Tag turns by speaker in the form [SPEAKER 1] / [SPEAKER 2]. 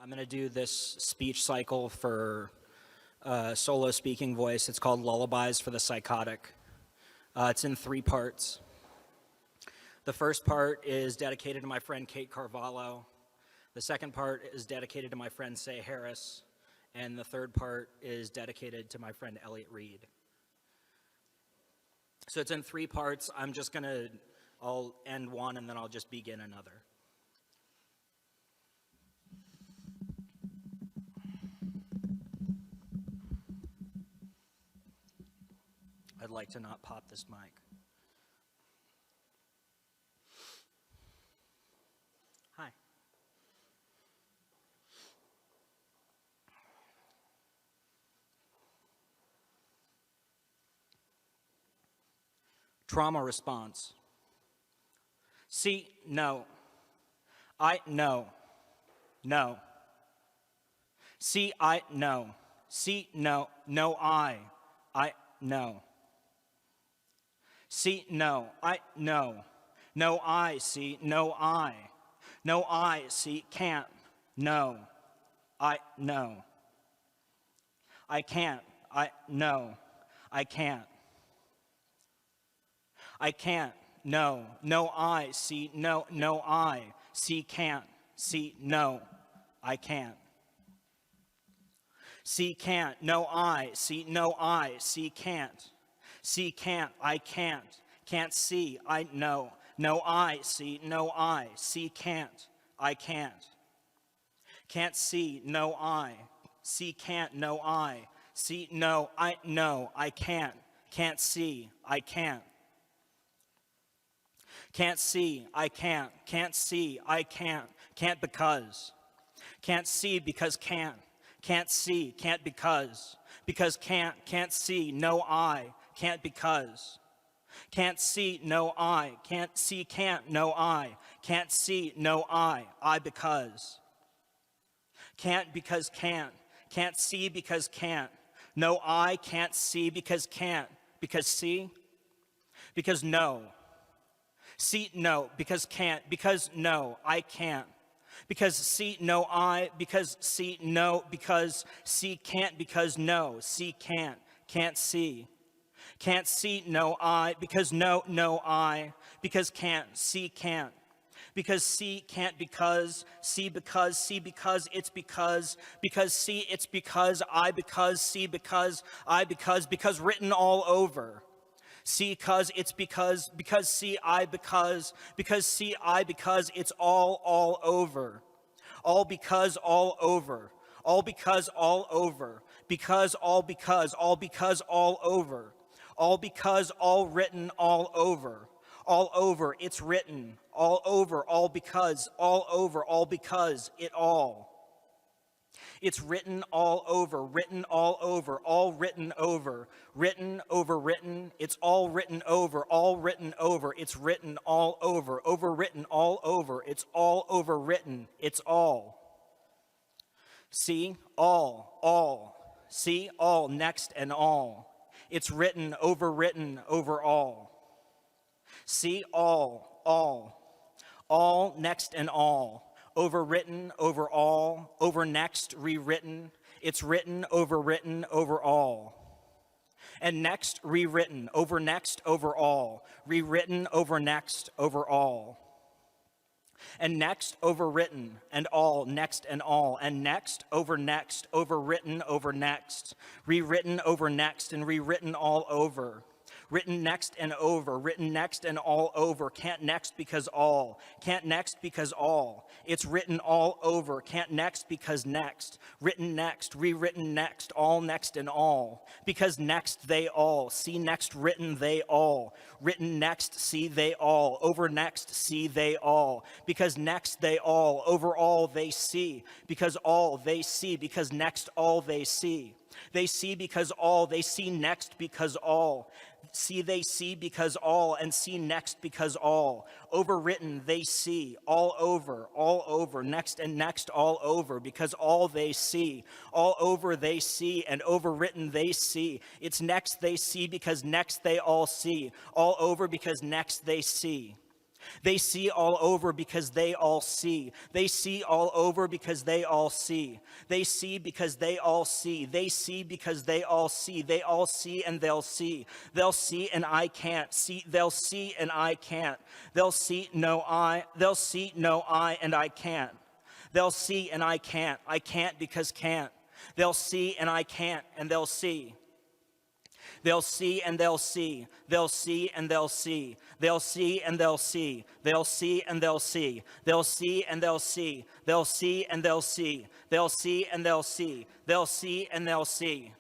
[SPEAKER 1] I'm going to do this speech cycle for solo speaking voice. It's called Lullabies for the Psychotic. It's in 3 parts. The first part is dedicated to my friend Kate Carvalho. The second part is dedicated to my friend Say Harris. And the third part is dedicated to my friend Elliot Reed. So it's in 3 parts. I'll end one and then I'll just begin another. I'd like to not pop this mic. Hi. Trauma response. See, no. I know. No. See, I know. See, no. No, I know. See, no, I know. No, I see, no, I. No, I see, can't. No, I know. I can't, I know. I can't. I can't, no. No, I see, no, no, I see, can't. See, no, I can't. See, can't, no, I see, no, I see, can't. See, can't, I can't see, I know. No, I see, no, I see, can't, I can't. Can't see, no, I see, can't, no, I see, no, I know, I can't see, I can't. Can't see, I can't see, I can't because. Can't see because can't see, can't because can't see, no, I can't because. Can't see, no, I can't see, can't, no, I can't see, no, I because. Can't because can't see because can't, no, I can't see because see, because no. See, no, because can't, because no, I can't. Because see, no, I, because see, no, because see, can't, because no, see, can't see. Can't see, no, I, because no, no, I, because can't, see, can't. Because see, can't, because see, it's because see, it's because I, because see, because I, because written all over. See, cause it's because see, I, because see, I, because it's all over. All because, all over. All because, all over. Because, all over. All because, all written, all over. All over, it's written. All over, all because, all over, all because, it all. It's written all over, all written over, written, it's all written over, it's written all over, overwritten all over, it's all overwritten, it's all. See, all, see, all, next and all. It's written over all. See, all, next and all. Overwritten over all, over next, rewritten. It's written over all. And next, rewritten, over next, over all. Rewritten over next, over all. And next, overwritten, and all, next and all. And next, overwritten over next. Rewritten over next, and rewritten all over. Written next and over, written next and all over. Can't next because all. Can't next because all. It's written all over. Can't next because next. Written next, rewritten next, all next and all. Because next they all. See next, written they all. Written next, see they all. Over next, see they all. Because next they all. Over all they see. Because all they see. Because next all they see. They see because all. They see next because all. See, they see because all, and see next because all. Overwritten, they see, all over, next and next all over, because all they see. All over they see, and overwritten they see. It's next they see because next they all see. All over because next they see. They see all over because they all see. They see all over because they all see. They see because they all see. They see because they all see. They all see and they'll see. They'll see and I can't see. They'll see and I can't. They'll see no I. They'll see no I and I can't. They'll see and I can't. I can't because can't. They'll see and I can't and they'll see. They'll see and they'll see. They'll see and they'll see. They'll see and they'll see. They'll see and they'll see. They'll see and they'll see. They'll see and they'll see. They'll see and they'll see. They'll see and they'll see.